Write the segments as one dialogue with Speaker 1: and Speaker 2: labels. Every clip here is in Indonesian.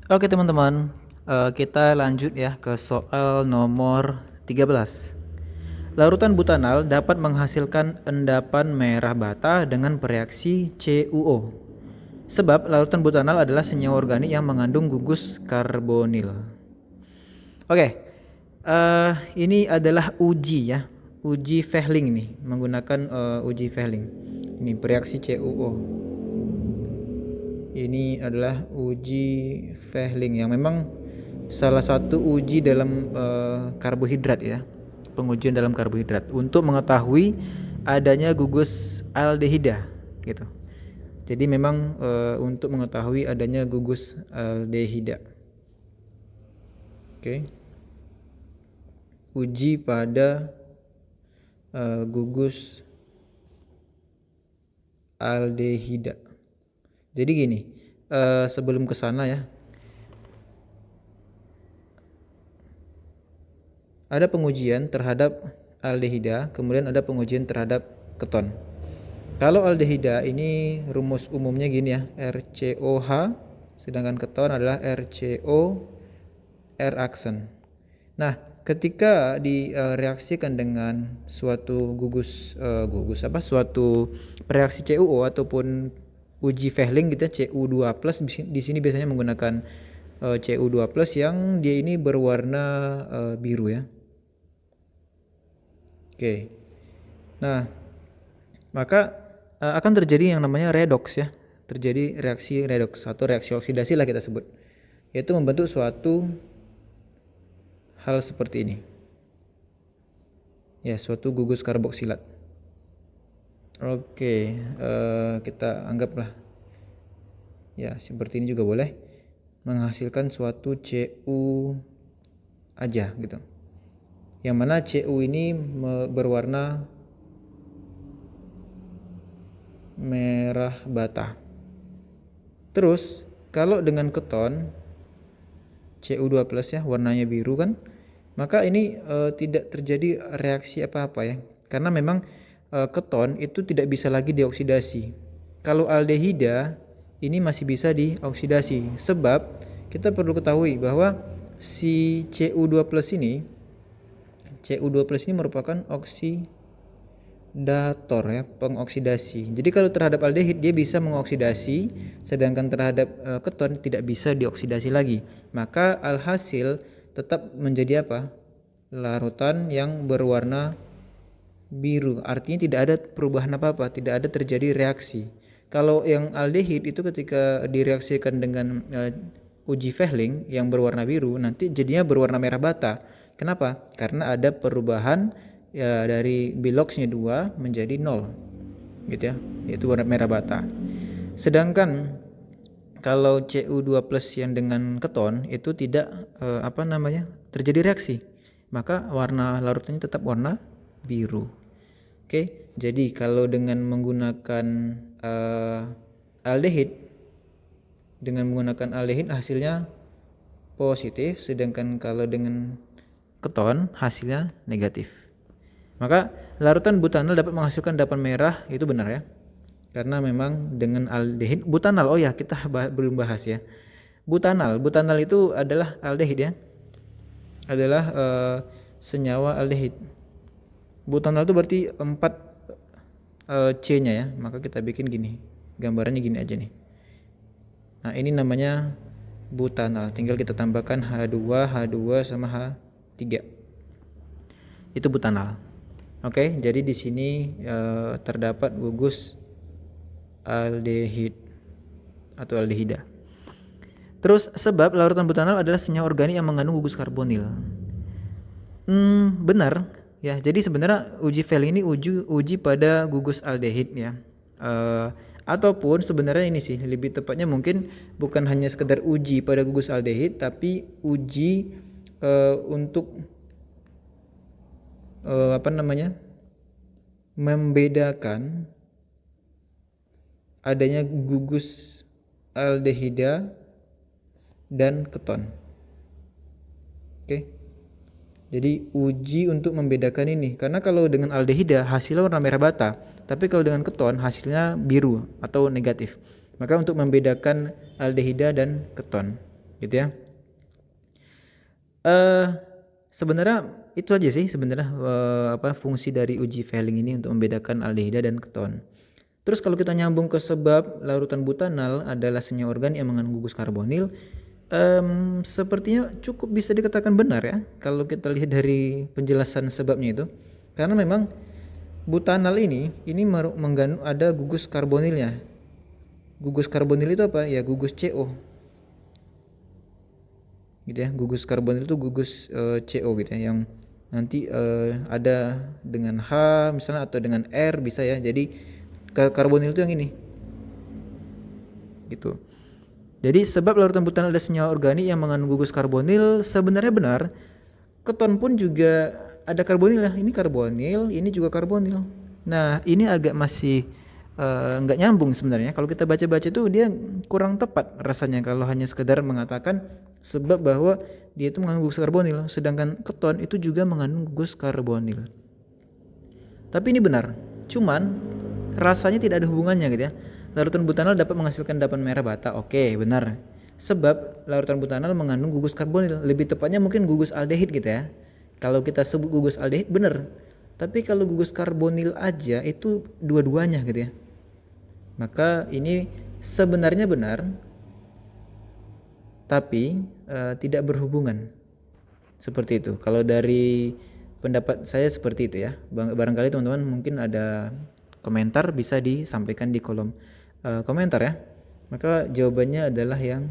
Speaker 1: Oke teman-teman, kita lanjut ya ke soal nomor 13. Larutan butanal dapat menghasilkan endapan merah bata dengan bereaksi CuO. Sebab larutan butanal adalah senyawa organik yang mengandung gugus karbonil. Oke, ini adalah uji ya, uji Fehling nih, menggunakan uji Fehling. Ini bereaksi CuO. Ini adalah uji Fehling yang memang salah satu uji dalam karbohidrat ya, pengujian dalam karbohidrat untuk mengetahui adanya gugus aldehida gitu. Jadi memang untuk mengetahui adanya gugus aldehida. Oke. Uji pada gugus aldehida. Jadi gini, sebelum ke sana ya, ada pengujian terhadap aldehida, kemudian ada pengujian terhadap keton. Kalau aldehida ini rumus umumnya gini ya, RCOH, sedangkan keton adalah RCO R aksen. Nah, ketika direaksikan dengan suatu suatu reaksi CuO ataupun uji Fehling gitu ya, Cu2+, di sini biasanya menggunakan Cu2+ yang dia ini berwarna biru ya. Oke. Nah, maka akan terjadi yang namanya redoks ya. Terjadi reaksi redoks atau reaksi oksidasi lah kita sebut. Yaitu membentuk suatu hal seperti ini. Ya, suatu gugus karboksilat. Oke, kita anggaplah ya seperti ini juga boleh, menghasilkan suatu Cu aja gitu. Yang mana Cu ini berwarna merah bata. Terus kalau dengan keton Cu2+ ya, warnanya biru kan, maka ini tidak terjadi reaksi apa-apa ya, karena memang keton itu tidak bisa lagi dioksidasi. Kalau aldehida ini masih bisa dioksidasi, sebab kita perlu ketahui bahwa si Cu2+ ini merupakan oksidator ya, pengoksidasi. Jadi kalau terhadap aldehid dia bisa mengoksidasi, sedangkan terhadap keton tidak bisa dioksidasi lagi. Maka alhasil tetap menjadi apa? Larutan yang berwarna biru, artinya tidak ada perubahan apa-apa, tidak ada terjadi reaksi. Kalau yang aldehid itu ketika direaksikan dengan uji Fehling yang berwarna biru, nanti jadinya berwarna merah bata. Kenapa? Karena ada perubahan ya, dari biloxnya 2 menjadi 0 gitu ya, yaitu warna merah bata. Sedangkan kalau Cu2+ yang dengan keton itu tidak terjadi reaksi, maka warna larutnya tetap warna biru. Oke, jadi kalau dengan menggunakan aldehid hasilnya positif, sedangkan kalau dengan keton hasilnya negatif. Maka larutan butanal dapat menghasilkan endapan merah, itu benar ya. Karena memang dengan aldehid butanal, oh ya kita belum bahas ya. Butanal itu adalah aldehid ya. Adalah senyawa aldehid. Butanal itu berarti 4 C-nya ya. Maka kita bikin gini. Gambarannya gini aja nih. Nah, ini namanya butanal. Tinggal kita tambahkan H2 sama H3. Itu butanal. Oke, jadi di sini terdapat gugus aldehid atau aldehida. Terus sebab larutan butanal adalah senyawa organik yang mengandung gugus karbonil. Benar ya. Jadi sebenarnya uji Fehling ini uji pada gugus aldehid ya. Ataupun sebenarnya ini sih lebih tepatnya mungkin bukan hanya sekedar uji pada gugus aldehid, tapi uji untuk membedakan adanya gugus aldehida dan keton. Oke. Jadi uji untuk membedakan ini, karena kalau dengan aldehida hasilnya warna merah bata, tapi kalau dengan keton hasilnya biru atau negatif. Maka untuk membedakan aldehida dan keton. gitu ya. Eh sebenarnya itu aja sih sebenarnya fungsi dari uji Fehling ini untuk membedakan aldehida dan keton. Terus kalau kita nyambung ke sebab larutan butanal adalah senyawa organik yang mengandung gugus karbonil, sepertinya cukup bisa dikatakan benar ya kalau kita lihat dari penjelasan sebabnya itu. Karena memang butanal ini mengandung ada gugus karbonilnya. Gugus karbonil itu apa? Ya gugus CO. Gitu ya. Gugus karbonil itu gugus CO gitu ya, yang nanti ada dengan H misalnya atau dengan R bisa ya. Jadi karbonil itu yang ini. Gitu. Jadi sebab larutan butanal ada senyawa organik yang mengandung gugus karbonil sebenarnya benar. Keton pun juga ada karbonil ya. Ini karbonil, ini juga karbonil. Nah, ini agak masih nggak nyambung sebenarnya. Kalau kita baca-baca itu dia kurang tepat rasanya kalau hanya sekedar mengatakan sebab bahwa dia itu mengandung gugus karbonil, sedangkan keton itu juga mengandung gugus karbonil. Tapi ini benar. Cuman rasanya tidak ada hubungannya gitu ya. Larutan butanal dapat menghasilkan endapan merah bata. Oke, benar. Sebab larutan butanal mengandung gugus karbonil. Lebih tepatnya mungkin gugus aldehid gitu ya. Kalau kita sebut gugus aldehid benar. Tapi kalau gugus karbonil aja itu dua-duanya gitu ya. Maka ini sebenarnya benar, tapi tidak berhubungan. Seperti itu. Kalau dari pendapat saya seperti itu ya. Barangkali teman-teman mungkin ada komentar bisa disampaikan di kolom komentar ya. Maka jawabannya adalah yang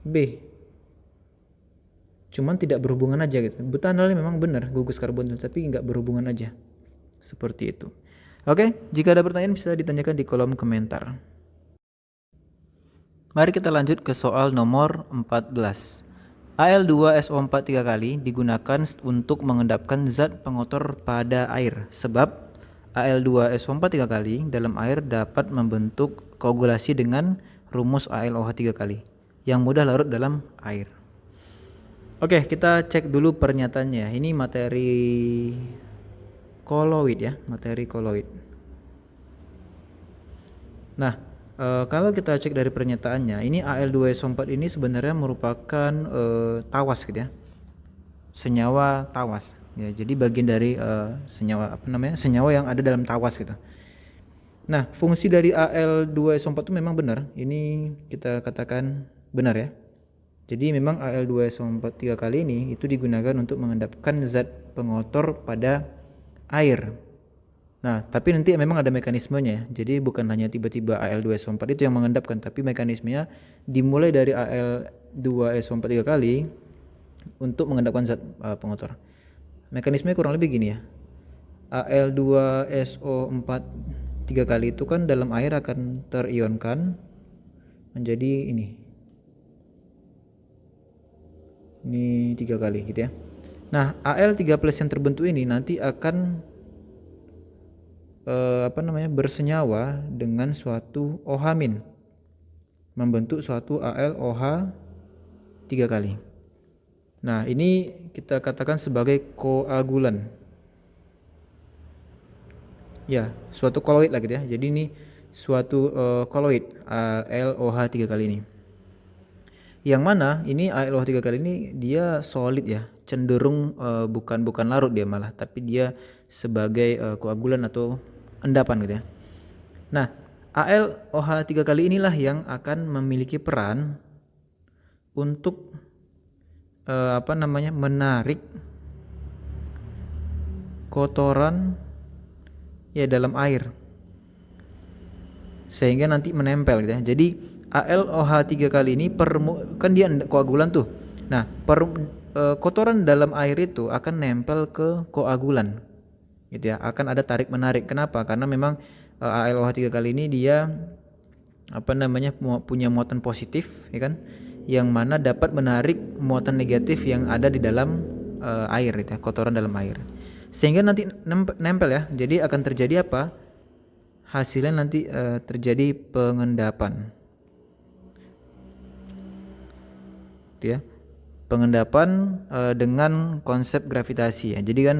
Speaker 1: B. Cuman tidak berhubungan aja gitu. Butanal memang benar gugus karbonil tapi nggak berhubungan aja. Seperti itu. Oke, jika ada pertanyaan bisa ditanyakan di kolom komentar. Mari kita lanjut ke soal nomor 14. Al2SO4 3 kali digunakan untuk mengendapkan zat pengotor pada air. Sebab Al2SO4 3 kali dalam air dapat membentuk koagulasi dengan rumus AlOH 3 kali yang mudah larut dalam air. Oke, kita cek dulu pernyataannya. Ini materi koloid ya, materi koloid. Nah, kalau kita cek dari pernyataannya, ini Al2SO4 ini sebenarnya merupakan tawas gitu ya, senyawa tawas. Ya, jadi bagian dari senyawa yang ada dalam tawas gitu. Nah, fungsi dari Al2SO4 itu memang benar. Ini kita katakan benar ya. Jadi memang Al2SO4 3 kali ini itu digunakan untuk mengendapkan zat pengotor pada air. Nah, tapi nanti memang ada mekanismenya. Jadi bukan hanya tiba-tiba Al2SO4 itu yang mengendapkan, tapi mekanismenya dimulai dari Al2SO4 3 kali untuk mengendapkan zat pengotor. Mekanismenya kurang lebih gini ya. Al2SO4 3 kali itu kan dalam air akan terionkan menjadi ini 3 kali gitu ya. Nah, Al3+ yang terbentuk ini nanti akan bersenyawa dengan suatu OH- membentuk suatu AlOH 3 kali. Nah, ini kita katakan sebagai koagulan. Ya, suatu koloid lah gitu ya. Jadi ini suatu koloid AlOH 3 kali ini. Yang mana ini AlOH 3 kali ini dia solid ya, cenderung bukan larut dia malah, tapi dia sebagai koagulan atau endapan gitu ya. Nah, AlOH 3 kali inilah yang akan memiliki peran untuk menarik kotoran ya dalam air sehingga nanti menempel gitu ya. Jadi AlOH 3 kali ini kan dia koagulan tuh. Nah, kotoran dalam air itu akan nempel ke koagulan. Gitu ya. Akan ada tarik menarik. Kenapa? Karena memang AlOH 3 kali ini dia punya muatan positif ya kan, yang mana dapat menarik muatan negatif yang ada di dalam air gitu ya, kotoran dalam air. Sehingga nanti nempel ya. Jadi akan terjadi apa? Hasilnya nanti terjadi pengendapan. Ya, pengendapan dengan konsep gravitasi ya. Jadi kan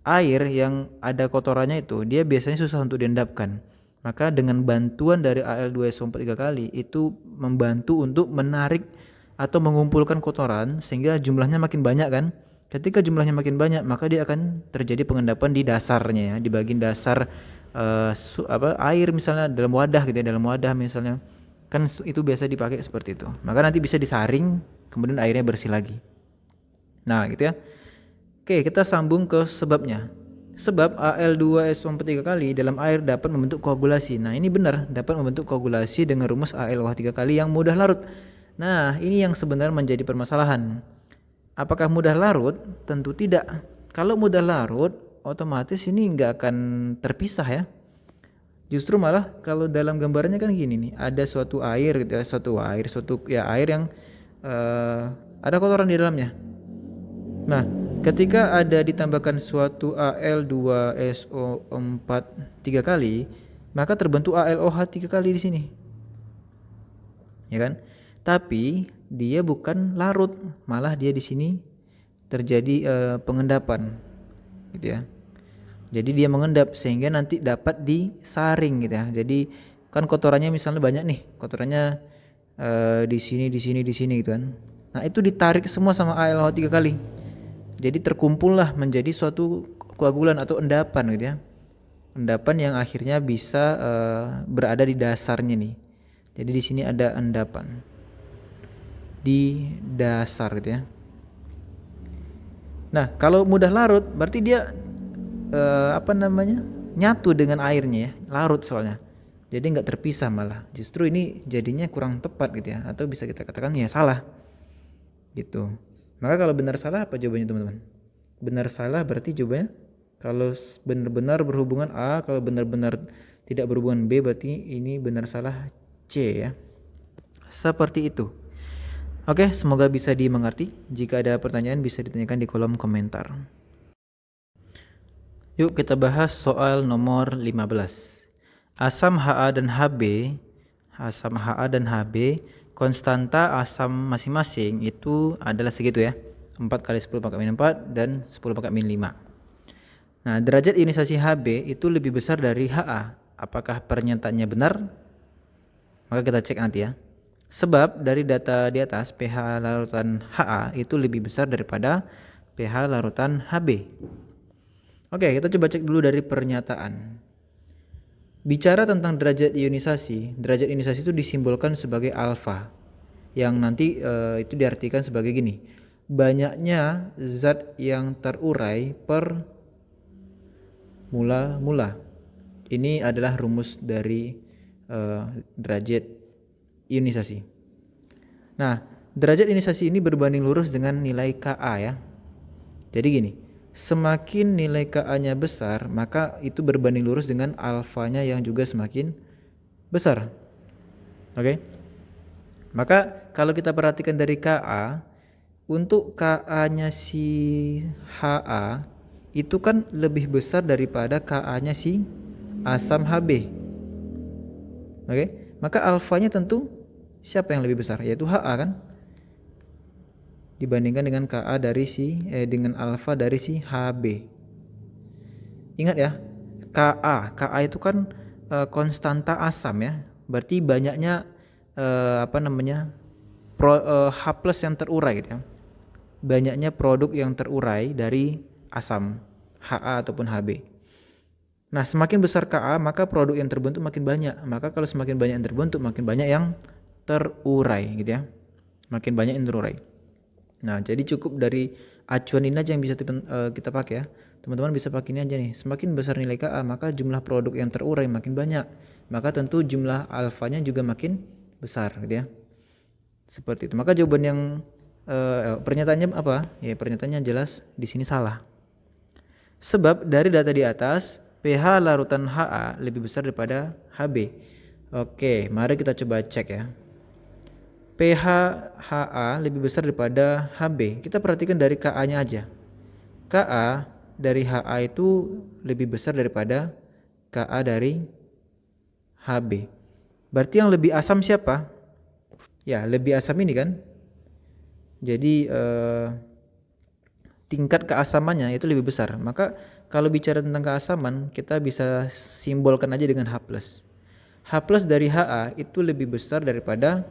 Speaker 1: air yang ada kotorannya itu dia biasanya susah untuk diendapkan. Maka dengan bantuan dari Al2SO4 3 kali itu membantu untuk menarik atau mengumpulkan kotoran sehingga jumlahnya makin banyak kan. Ketika jumlahnya makin banyak, maka dia akan terjadi pengendapan di dasarnya ya, di bagian dasar air misalnya dalam wadah gitu ya, dalam wadah misalnya. Kan itu biasa dipakai seperti itu. Maka nanti bisa disaring, kemudian airnya bersih lagi. Nah, gitu ya. Oke, kita sambung ke sebabnya. Sebab Al2SO4 3 kali dalam air dapat membentuk koagulasi. Nah, ini benar, dapat membentuk koagulasi dengan rumus AlOH 3 kali yang mudah larut. Nah, ini yang sebenarnya menjadi permasalahan. Apakah mudah larut? Tentu tidak. Kalau mudah larut, otomatis ini nggak akan terpisah ya. Justru malah kalau dalam gambarnya kan gini nih, ada suatu air gitu ya, suatu air yang ada kotoran di dalamnya. Nah, ketika ada ditambahkan suatu Al2SO4 3 kali, maka terbentuk AlOH 3 kali di sini. Ya kan? Tapi dia bukan larut, malah dia di sini terjadi pengendapan gitu ya. Jadi dia mengendap sehingga nanti dapat disaring gitu ya. Jadi kan kotorannya misalnya banyak nih, kotorannya di sini gitu kan. Nah, itu ditarik semua sama AlOH 3 kali. Jadi terkumpullah menjadi suatu koagulan atau endapan gitu ya. Endapan yang akhirnya bisa berada di dasarnya nih. Jadi di sini ada endapan di dasar gitu ya. Nah, kalau mudah larut berarti dia nyatu dengan airnya ya, larut soalnya. Jadi nggak terpisah malah. Justru ini jadinya kurang tepat gitu ya, atau bisa kita katakan ya salah. Gitu. Maka kalau benar salah apa jawabannya teman-teman? Benar salah berarti jawabannya kalau benar-benar berhubungan A, kalau benar-benar tidak berhubungan B berarti ini benar salah C ya. Seperti itu. Oke, semoga bisa dimengerti. Jika ada pertanyaan bisa ditanyakan di kolom komentar. Yuk kita bahas soal nomor 15. Asam Ha dan Hb, konstanta asam masing-masing itu adalah segitu ya. 4 kali 10 pangkat min 4 dan 10 pangkat min 5. Nah, derajat ionisasi Hb itu lebih besar dari Ha. Apakah pernyataannya benar? Maka kita cek nanti ya. Sebab dari data di atas pH larutan Ha itu lebih besar daripada pH larutan Hb. Oke, kita coba cek dulu dari pernyataan. Bicara tentang derajat ionisasi itu disimbolkan sebagai alfa. Yang nanti itu diartikan sebagai gini. Banyaknya zat yang terurai per mula-mula. Ini adalah rumus dari derajat ionisasi. Nah, derajat ionisasi ini berbanding lurus dengan nilai Ka ya. Jadi gini, semakin nilai Ka-nya besar, maka itu berbanding lurus dengan alfanya yang juga semakin besar. Oke? Maka kalau kita perhatikan dari Ka, untuk Ka-nya si Ha itu kan lebih besar daripada Ka-nya si asam Hb. Oke? Maka alfanya tentu siapa yang lebih besar? Yaitu Ha kan? Dibandingkan dengan Ka dari dengan alfa dari si Hb. Ingat ya, Ka itu kan konstanta asam ya. Berarti banyaknya H+ yang terurai gitu ya. Banyaknya produk yang terurai dari asam Ha ataupun Hb. Nah, semakin besar Ka, maka produk yang terbentuk makin banyak. Maka kalau semakin banyak yang terbentuk, makin banyak yang terurai gitu ya. Makin banyak yang terurai. Nah, jadi cukup dari acuan ini aja yang bisa kita pakai ya. Teman-teman bisa pakai ini aja nih. Semakin besar nilai Ka, maka jumlah produk yang terurai makin banyak. Maka tentu jumlah alfanya juga makin besar gitu ya. Seperti itu. Maka jawaban yang pernyataannya apa? Ya, pernyataannya jelas di sini salah. Sebab dari data di atas, pH larutan Ha lebih besar daripada Hb. Oke, mari kita coba cek ya. pH Ha lebih besar daripada Hb. Kita perhatikan dari Ka-nya aja. Ka dari Ha itu lebih besar daripada Ka dari Hb. Berarti yang lebih asam siapa? Ya, lebih asam ini kan. Jadi tingkat keasamannya itu lebih besar. Maka kalau bicara tentang keasaman, kita bisa simbolkan aja dengan H+. H plus dari HA itu lebih besar daripada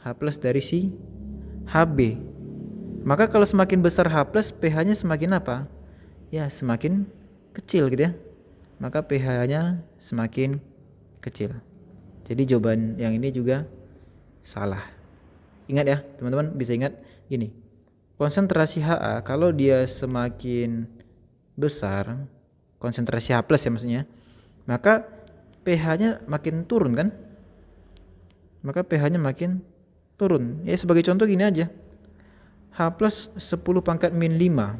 Speaker 1: H plus dari si HB. Maka kalau semakin besar H plus, pH-nya semakin apa? Ya semakin kecil gitu ya. Maka pH-nya semakin kecil. Jadi jawaban yang ini juga salah. Ingat ya teman-teman, bisa ingat gini. Konsentrasi HA kalau dia semakin besar, konsentrasi H plus ya maksudnya, maka pH-nya makin turun kan? Maka pH-nya makin turun. Ya sebagai contoh gini aja. H plus 10 pangkat min 5,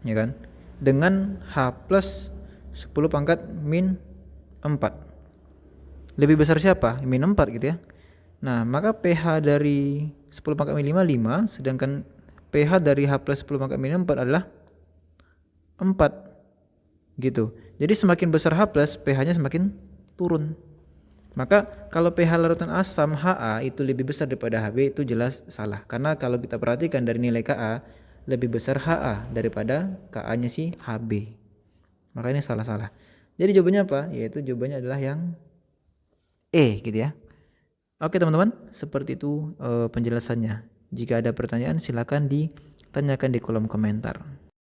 Speaker 1: ya kan? Dengan H plus 10 pangkat min 4. Lebih besar siapa? Min 4 gitu ya. Nah, maka pH dari 10 pangkat min 5, 5, sedangkan pH dari H plus 10 pangkat min 4 adalah 4. Gitu. Jadi semakin besar H plus, pH-nya semakin turun. Maka kalau pH larutan asam HA itu lebih besar daripada HB, itu jelas salah. Karena kalau kita perhatikan dari nilai Ka, lebih besar HA daripada Ka-nya si HB. Maka ini salah-salah. Jadi jawabannya apa? Yaitu jawabannya adalah yang E gitu ya. Oke teman-teman, seperti itu penjelasannya. Jika ada pertanyaan silakan ditanyakan di kolom komentar.